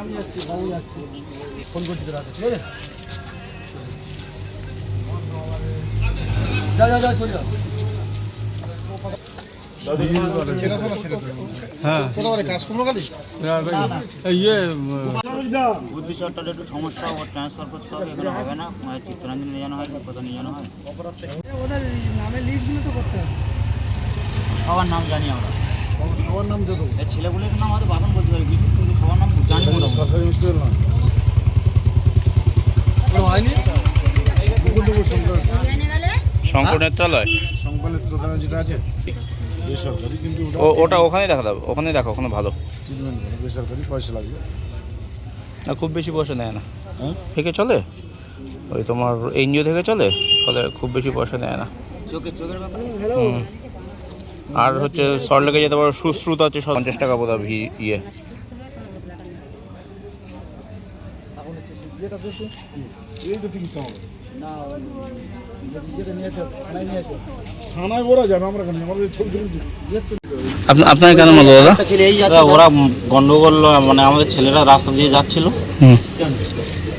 আমি যাচ্ছি, বাবু যাচ্ছি, ফোন করছি তো রাতে, ঠিক আছে? যা যা যা চলে যাও। হ্যাঁ বুদ্ধিশটটা একটু সমস্যা, ওর ট্রান্সফার করতে হবে, এখানে হবে না। চিত্তরঞ্জন নিয়ে জানা হয়, কোথাও নিয়ে জানা হয়, ওদের নামের লিস্টগুলো তো করতে হবে। সবার নাম জানি আমরা, সবার নাম দেবো। এই ছেলেগুলোর নাম হয়তো বাগান বলতে পারি, কিন্তু সবার নাম জানি না। সরকারি হসপিটাল না হয়নি, শঙ্কর নেত্রালয়, শঙ্কর নেত্রালয় যেটা আছে বেসরকারি, কিন্তু ওটা ওখানেই দেখা যাবে, ওখানেই দেখো, ওখানে ভালো ট্রিটমেন্ট করে, বেসরকারি, পয়সা লাগবে না, খুব বেশি পয়সা নেয় না। হ্যাঁ থেকে চলে, ওই তোমার এনজিও থেকে চলে, ফলে খুব বেশি পয়সা নেয় না। চোখের ব্যাপারে আর হচ্ছে সল্টলেকে যেতে পারো, সুশ্রুত আছে 50 টাকা বোধ হয় ইয়ে। থানায় বলা যাবে, আমরা আমাদের ছবি আপনার কেন বললো দাদা? ওরা গন্ডগোল, মানে আমাদের ছেলেরা রাস্তা দিয়ে যাচ্ছিল,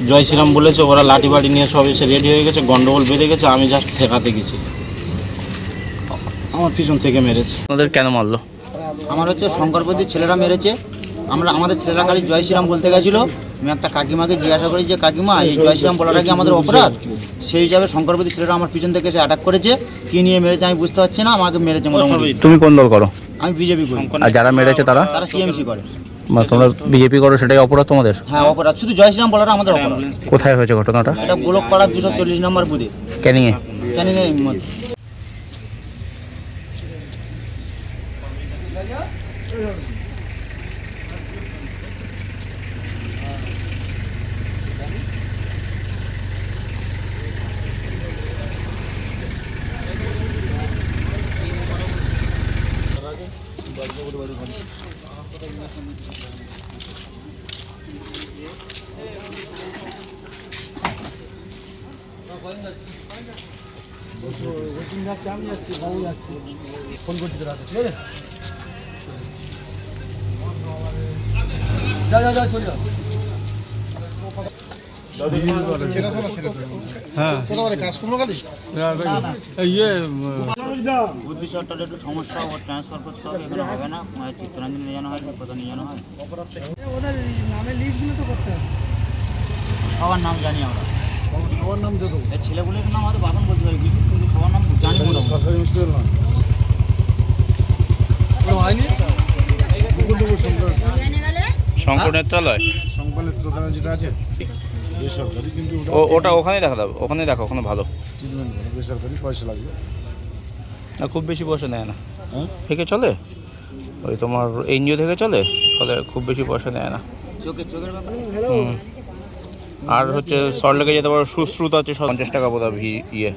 জয় শ্রীরাম বলেছে, ওরা লাঠি বাড়ি নিয়ে সব এসে রেডি হয়ে গেছে, গন্ডগোল বেঁধে গেছে, আমি জাস্ট ঠেকাতে গেছি, আমার পিছন থেকে মেরেছে। আপনাদের কেন মারলো? আমার হচ্ছে শঙ্করপতির ছেলেরা মেরেছে, আমাদের ছেলেরা খালি জয় শ্রীরাম বলতে গেছিলো। আমি একটা কাকিমাকে জিজ্ঞাসা করি যে কাকিমা, এই জয় শ্রীরাম বলাটা কি আমাদের অপরাধ? সেই হিসাবে শঙ্করপতির ছেলেরা আমার পিছন থেকে এসে অ্যাটাক করেছে। কি নিয়ে মেরেছে আমি বুঝতে পারছি না, আমাকে মেরেছে মোটামুটি। তুমি কোন দল করো? আমি বিজেপি করি। আর যারা মেরেছে তারা? তারা টিএমসি করে। তোমরা বিজেপি করো, সেটাই অপরাধ তোমাদের? হ্যাঁ অপরাধ, শুধু জয় শ্রীরাম বলাটা আমাদের অপরাধ। কোথায় হয়েছে ঘটনাটা? এটা গোলকপাড়া 240 নম্বর বুথে, ক্যানিংয়ে। ক্যানিংয়ের মধ্যে। আমি যাচ্ছি, বাবু যাচ্ছি, ফোন করছি তো রাতে, ঠিক আছে? যা যা যা চলে যাও। বুদ্ধিশটটা একটু সমস্যা, ওর ট্রান্সফার করতে হবে, এখানে হবে না। চিত্তরঞ্জন নিয়ে জানা হয়, কোথাও নিয়ে জানা হয়, ওদের নামের লিস্টগুলো তো করতে হবে। সবার নাম জানি আমরা, সবার নাম দেবো। এই ছেলেগুলোর নাম হয়তো বাগান বলতে পারি, কিন্তু সবার নাম জানি না। সরকারি হসপিটাল না হয়নি, শঙ্কর নেত্রালয়, শঙ্কর নেত্রালয় যেটা আছে বেসরকারি, কিন্তু ওটা ওখানেই দেখা যাবে, ওখানেই দেখো, ওখানে ভালো ট্রিটমেন্ট করে, বেসরকারি, পয়সা লাগবে না, খুব বেশি পয়সা নেয় না। হ্যাঁ থেকে চলে, ওই তোমার এনজিও থেকে চলে, ফলে খুব বেশি পয়সা নেয় না। চোখের ব্যাপারে আর হচ্ছে সল্টলেকে যেতে পারো, সুশ্রুত আছে 50 টাকা বোধ হয় ইয়ে।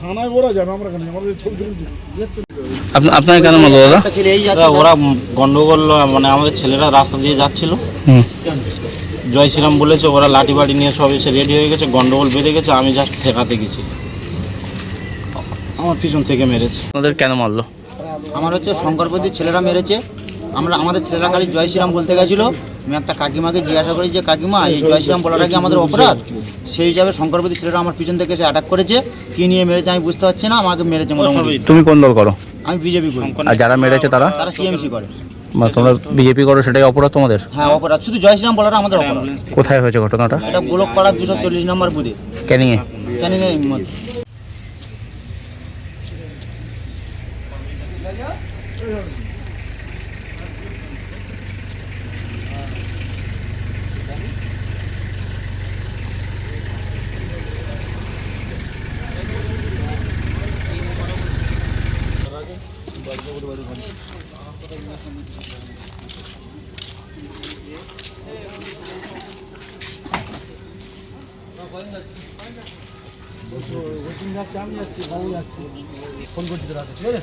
থানায় বলা যাবে, আমরা আমাদের ছবি আপনার কেন বললো দাদা? ওরা গন্ডগোল, মানে আমাদের ছেলেরা রাস্তা দিয়ে যাচ্ছিল, জয় শ্রীরাম বলেছে, ওরা লাঠি বাড়ি নিয়ে সব এসে রেডি হয়ে গেছে, গন্ডগোল বেঁধে গেছে, আমি জাস্ট ঠেকাতে গেছি, আমার পিছন থেকে মেরেছে। আপনাদের কেন মারলো? আমার হচ্ছে শঙ্করপতির ছেলেরা মেরেছে, আমাদের ছেলেরা খালি জয় শ্রীরাম বলতে গেছিলো। আমি একটা কাকিমাকে জিজ্ঞাসা করি যে কাকিমা, এই জয় শ্রীরাম বলাটা কি আমাদের অপরাধ? সেই হিসাবে শঙ্করপতির ছেলেরা আমার পিছন থেকে এসে অ্যাটাক করেছে। কি নিয়ে মেরেছে আমি বুঝতে পারছি না, আমাকে মেরেছে মোটামুটি। তুমি কোন দল করো? আমি বিজেপি করি। আর যারা মেরেছে তারা? তারা টিএমসি করে। তোমরা বিজেপি করো, সেটাই অপরাধ তোমাদের? হ্যাঁ অপরাধ, শুধু জয় শ্রীরাম বলাটা আমাদের অপরাধ। কোথায় হয়েছে ঘটনাটা? এটা গোলকপাড়া 240 নম্বর বুথে, ক্যানিংয়ে। ক্যানিংয়ের মধ্যে। ওইদিন যাচ্ছে, আমি যাচ্ছি, বাবু যাচ্ছে, ফোন করছি তো রাতে, ঠিক আছে?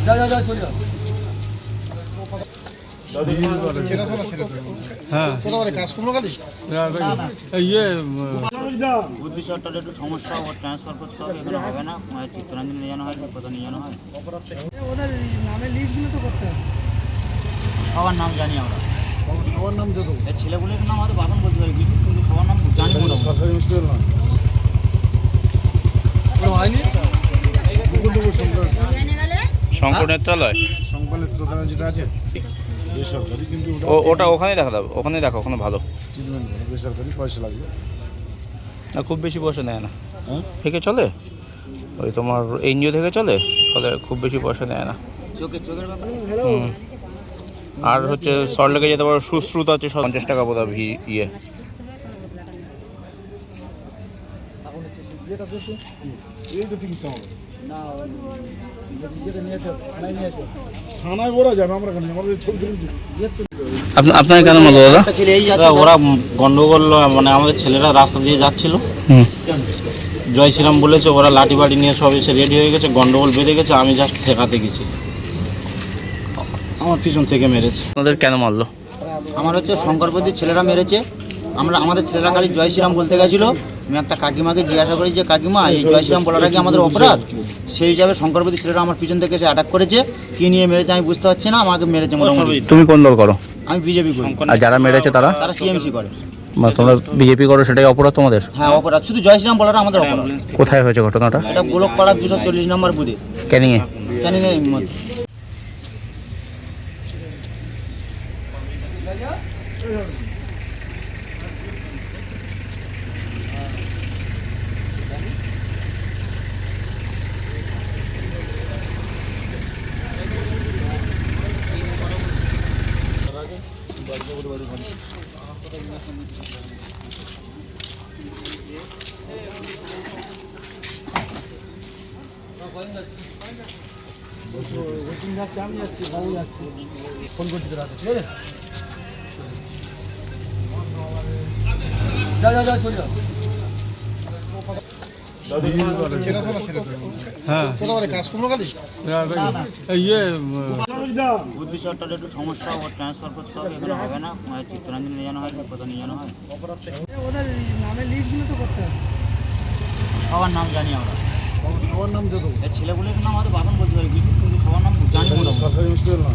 যা যা যা চলে যাও। হ্যাঁ ইয়ে বুদ্ধিশ্বরটার একটু সমস্যা, ওর ট্রান্সফার করতে হবে, এখানে হবে না, চিত্তরঞ্জন নিয়ে জানো হয়, কোথাও নিয়ে জানো হয়। ওদের নামের লিস্টগুলো তো করতে হবে। সবার নাম জানি আমরা, সবার নাম দেবো। এই ছেলেগুলোর নাম হয়তো বাদন বলতে পারি, কিন্তু সবার নাম জানি না। সরকারি হসপিটাল না হয়নি। শঙ্কর নেত্রালয় সংবাদের দোকানে যেটা আছে বেসরকারি, কিন্তু ওটা ওখানেই দেখা যাবে, ওখানেই দেখো, ওখানে ভালো ট্রিটমেন্ট বেসরকারি, পয়সা লাগবে। না, খুব বেশি পয়সা নেয় না। হ্যাঁ থেকে চলে ওই তোমার এনজিও থেকে চলে, ফলে খুব বেশি পয়সা নেয় না। চোখের ব্যাপারে হুম। আর হচ্ছে সল্টলেকে যেতে পারো, সুশ্রুত আছে 50 টাকা বোধ হয় ইয়ে। এটা দেখুন, এই তো টিকিট হবে না, ইয়েতে নিয়ে যেতে, থানায় নিয়ে যেতে। থানায় ওরা যাবে, আমরা কেন? আমাদের ছবি তুলছি। আপনার কেন বলবো দাদা? একটা ছেলে এই যাচ্ছে, ওরা গন্ডগোল, মানে আমাদের ছেলেরা রাস্তা দিয়ে যাচ্ছিল, হুম। জয় শ্রীরাম বলেছে, ওরা লাঠি বাড়ি নিয়ে সব এসে রেডি হয়ে গেছে, গন্ডগোল বেঁধে গেছে, আমি জাস্ট ঠেকাতে গেছি, আমার পিছন থেকে মেরেছে। আপনাদের কেন মারলো? আমার হচ্ছে শঙ্করপতির ছেলেরা মেরেছে। আমাদের ছেলেরা খালি জয় শ্রীরাম বলতে গেছিলো। আমি একটা কাকিমাকে জিজ্ঞাসা করি যে কাকিমা, এই জয় শ্রীরাম বলাটা কি আমাদের অপরাধ? সেই হিসাবে শঙ্করপতির ছেলেরা আমার পিছন থেকে এসে অ্যাটাক করেছে। কি নিয়ে মেরেছে আমি বুঝতে পারছি না, আমাকে মেরেছে মোটামুটি। তুমি কোন দল করো? আমি বিজেপি করি। আর যারা মেরেছে তারা? তারা টিএমসি করে। তোমরা বিজেপি করো, সেটাই অপরাধ তোমাদের? হ্যাঁ অপরাধ, শুধু জয় শ্রীরাম বলাটা আমাদের অপরাধ। কোথায় হয়েছে ঘটনাটা? এটা গোলকপাড়ার 240 নম্বর বুথে, ক্যানিংয়ে। ক্যানিংয়ের মধ্যে। ওইদিন যাচ্ছে, আমি যাচ্ছি, বাবু যাচ্ছে, ফোন করছি তো রাতে, ঠিক আছে? যা যা যা চলে যাও। হ্যাঁ ইয়ে বুদ্ধিশ্বরটার একটু সমস্যা, ওর ট্রান্সফার করতে হবে, এখানে হবে না, চিত্তরঞ্জন নিয়ে জানো হয়, কোথাও নিয়ে জানো হয়। ওদের নামের লিস্টগুলো তো করতে হবে। সবার নাম জানি আমরা, সবার নাম দেবো। এই ছেলেগুলোর নাম হয়তো বাদন বলতে পারি, কিন্তু সবার নাম জানি না। সরকারি হসপিটাল না